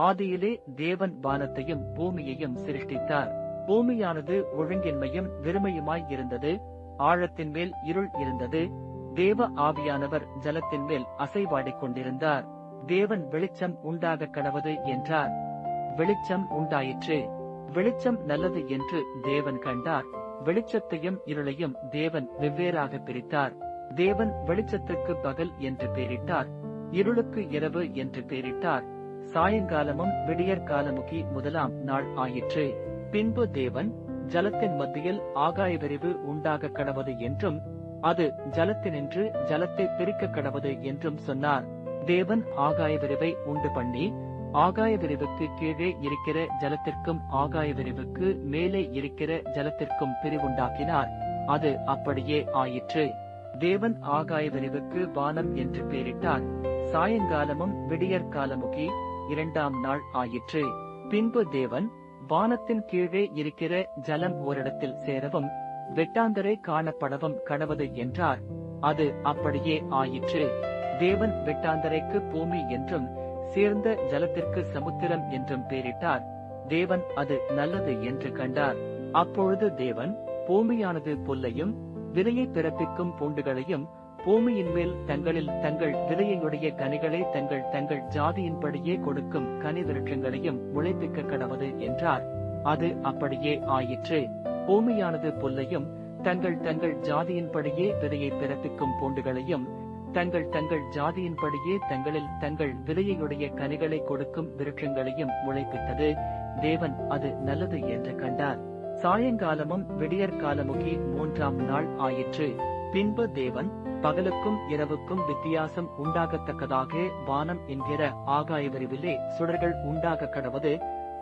ஆதியிலே தேவன் வானத்தையும் பூமியையும் சிருஷ்டித்தார். பூமியானது ஒழுங்கின்மையும் வெறுமையுமாய் இருந்தது. ஆழத்தின் மேல் இருள் இருந்தது. தேவ ஆவியானவர் ஜலத்தின் மேல் அசைவாடிக் கொண்டிருந்தார். தேவன் வெளிச்சம் உண்டாக கடவது என்றார். வெளிச்சம் உண்டாயிற்று. வெளிச்சம் நல்லது என்று தேவன் கண்டார். வெளிச்சத்தையும் இருளையும் தேவன் வெவ்வேறாக பிரித்தார். தேவன் வெளிச்சத்துக்கு பகல் என்று பெயரிட்டார், இருளுக்கு இரவு என்று பெயரிட்டார். சாயங்காலமும் விடியற்காலமுகி முதலாம் நாள் ஆயிற்று. பின்பு தேவன் ஜலத்தின் மத்தியில் ஆகாய விரிவு உண்டாக கடவது என்றும் அது ஜலத்தினின்று ஜலத்தை பிரிக்க கடவது என்றும் சொன்னார். தேவன் ஆகாய விரிவை உண்டு பண்ணி ஆகாய விரிவுக்கு கீழே இருக்கிற ஜலத்திற்கும் ஆகாய விரிவுக்கு மேலே இருக்கிற ஜலத்திற்கும் பிரிவுண்டாக்கினார். அது அப்படியே ஆயிற்று. தேவன் ஆகாய விரிவுக்கு வானம் என்று பெயரிட்டார். சாயங்காலமும் விடியற்காலமுகி இரண்டாம் நாள் ஆயிற்று. பின்பு தேவன் வானத்தின் கீழே இருக்கிற ஜலம் ஓரிடத்தில் சேரவும் வெட்டாந்தரை காணப்படவும் கடவது என்றார். அது அப்படியே ஆயிற்று. தேவன் வெட்டாந்தரைக்கு பூமி என்றும் சேர்ந்த ஜலத்திற்கு சமுத்திரம் என்றும் பெயரிட்டார். தேவன் அது நல்லது என்று கண்டார். அப்பொழுது தேவன் பூமியானது புல்லையும் விதையை பிறப்பிக்கும் பூண்டுகளையும் பூமியின் மேல் தங்களில் தங்கள் விதையுடைய கனிகளை தங்கள் தங்கள் ஜாதியின்படியே கொடுக்கும் கனி விருட்சங்களையும் முளைப்பிக்க கடவது என்றார். அது அப்படியே ஆயிற்று. பூமியானது புல்லையும் தங்கள் தங்கள் ஜாதியின்படியே விதையை பிறப்பிக்கும் பூண்டுகளையும் தங்கள் தங்கள் ஜாதியின்படியே தங்களில் தங்கள் விதையுடைய கனிகளை கொடுக்கும் விருட்சங்களையும் முளைப்பித்தது. தேவன் அது நல்லது என்று கண்டார். சாயங்காலமும் விடியற்காலமுகி மூன்றாம் நாள் ஆயிற்று. பின்பு தேவன் பகலுக்கும் இரவுக்கும் வித்தியாசம் உண்டாகத்தக்கதாக வானம் என்கிற ஆகாய விரிவிலே சுடர்கள் உண்டாக கடவது,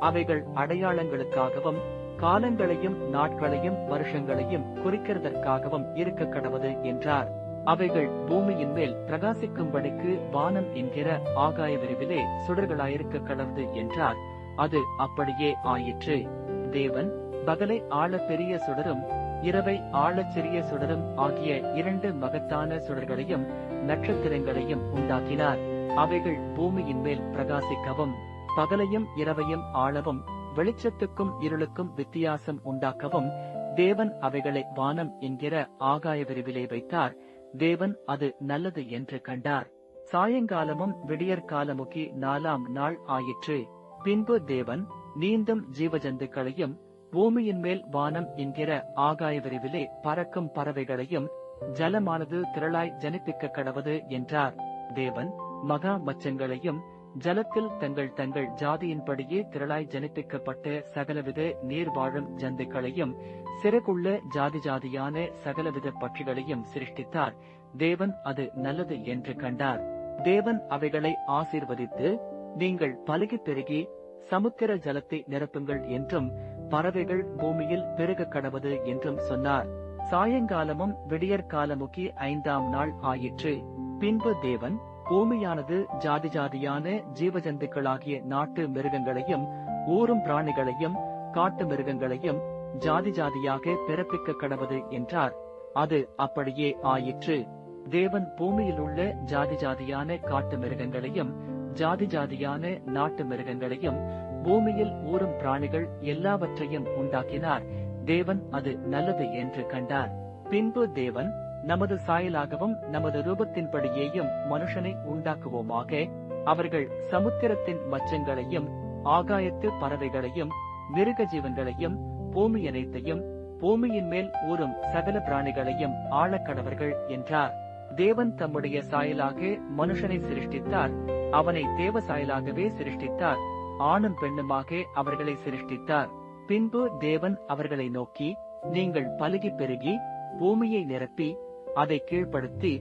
அவைகள் அடையாளங்களுக்காகவும் காலங்களையும் நாட்களையும் வருஷங்களையும் குறிக்கிறதற்காகவும் இருக்க கடவது என்றார். அவைகள் பூமியின் மேல் பிரகாசிக்கும்படிக்கு வானம் என்கிற ஆகாய விரிவிலே சுடர்களாயிருக்க கடவது என்றார். அது அப்படியே ஆயிற்று. தேவன் பகலை ஆழ பெரிய சுடரும் இரவை ஆழச் சிறிய சுடரும் ஆகிய இரண்டு மகத்தான சுடர்களையும் நட்சத்திரங்களையும் உண்டாக்கினார். அவைகள் பூமியின் மேல் பிரகாசிக்கவும் பகலையும் இரவையும் ஆளவும் வெளிச்சத்துக்கும் இருளுக்கும் வித்தியாசம் உண்டாக்கவும் தேவன் அவைகளை வானம் என்கிற ஆகாய விரிவிலே வைத்தார். தேவன் அது நல்லது என்று கண்டார். சாயங்காலமும் விடியற்காலமுகி நாலாம் நாள் ஆயிற்று. பின்பு தேவன் நீந்தும் ஜீவஜந்துக்களையும் பூமியின் மேல் வானம் என்கிற ஆகாய விரிவிலே பறக்கும் பறவைகளையும் ஜலமானது திரளாய் ஜனிப்பிக்க கடவது என்றார். தேவன் மகா மச்சங்களையும் ஜலத்தில் தங்கள் தங்கள் ஜாதியின்படியே திரளாய் ஜனிப்பிக்கப்பட்ட சகலவித நீர் வாழும் ஜந்துக்களையும் சிறகுள்ள ஜாதி ஜாதியான சகலவித பட்சிகளையும் சிருஷ்டித்தார். தேவன் அது நல்லது என்று கண்டார். தேவன் அவைகளை ஆசீர்வதித்து, நீங்கள் பலுகி பெருகி சமுத்திர ஜலத்தை நிரப்புங்கள் என்றும் பறவைகள் பூமியில் பெருக கடவது என்றும் சொன்னார். சாயங்காலமும் விடியற்காலமுகி ஐந்தாம் நாள் ஆயிற்று. பின்பு தேவன் பூமியானது ஜாதி ஜாதியான ஜீவஜந்துக்களாகிய நாட்டு மிருகங்களையும் ஊரும் பிராணிகளையும் காட்டு மிருகங்களையும் ஜாதி ஜாதியாக பிறப்பிக்க கடவது என்றார். அது அப்படியே ஆயிற்று. தேவன் பூமியில் உள்ள ஜாதி ஜாதியான காட்டு மிருகங்களையும் ஜாதி ஜாதியான நாட்டு மிருகங்களையும் பூமியில் ஊரும் பிராணிகள் எல்லாவற்றையும் உண்டாக்கினார். தேவன் அது நல்லது என்று கண்டார். பின்பு தேவன் நமது சாயலாகவும் நமது ரூபத்தின்படியேயும் மனுஷனை உண்டாக்குவோமாக, அவர்கள் சமுத்திரத்தின் மச்சங்களையும் ஆகாயத்து பறவைகளையும் மிருக ஜீவன்களையும் பூமி அனைத்தையும் பூமியின் மேல் ஊறும் சகல பிராணிகளையும் ஆளக்கடவர்கள் என்றார். தேவன் தம்முடைய சாயலாக மனுஷனை சிருஷ்டித்தார். அவனை தேவ சாயலாகவே சிருஷ்டித்தார். ஆணும் பெண்ணுமாக அவர்களை சிருஷ்டித்தார். பின்பு தேவன் அவர்களை நோக்கி, நீங்கள் பலுகி பெருகி பூமியை நிரப்பி அதை கீழ்ப்படுத்தி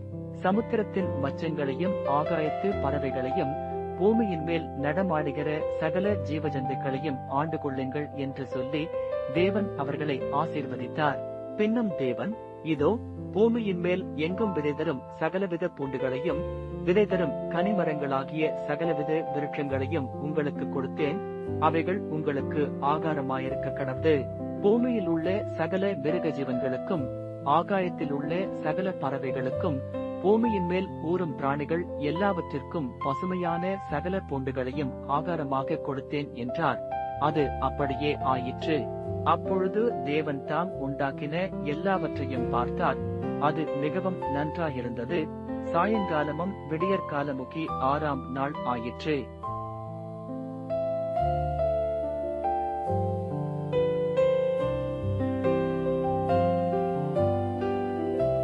சமுத்திரத்தின் மச்சங்களையும் ஆகாயத்து பறவைகளையும் பூமியின் மேல் நடமாடுகிற சகல ஜீவஜந்துக்களையும் ஆண்டு கொள்ளுங்கள் என்று சொல்லி தேவன் அவர்களை ஆசீர்வதித்தார். பின்னும் தேவன், இதோ பூமியின் மேல் எங்கும் விதைதரும் சகலவித பூண்டுகளையும் விதைதரும் கனிமரங்களாகிய சகலவித விருட்சங்களையும் உங்களுக்கு கொடுத்தேன். அவைகள் உங்களுக்கு ஆகாரமாயிருக்க கடவது. பூமியில் உள்ள சகல மிருக ஜீவன்களுக்கும் ஆகாயத்தில் உள்ள சகல பறவைகளுக்கும் பூமியின் மேல் ஊரும் பிராணிகள் எல்லாவற்றிற்கும் பசுமையான சகல பூண்டுகளையும் ஆகாரமாக கொடுத்தேன் என்றார். அது அப்படியே ஆயிற்று. அப்பொழுது தேவன் தாம் உண்டாக்கின எல்லாவற்றையும் பார்த்தார், அது மிகவும் நன்றாயிருந்தது. சாயங்காலமும் விடியற்காலமுகி 6ஆம் நாள் ஆயிற்று.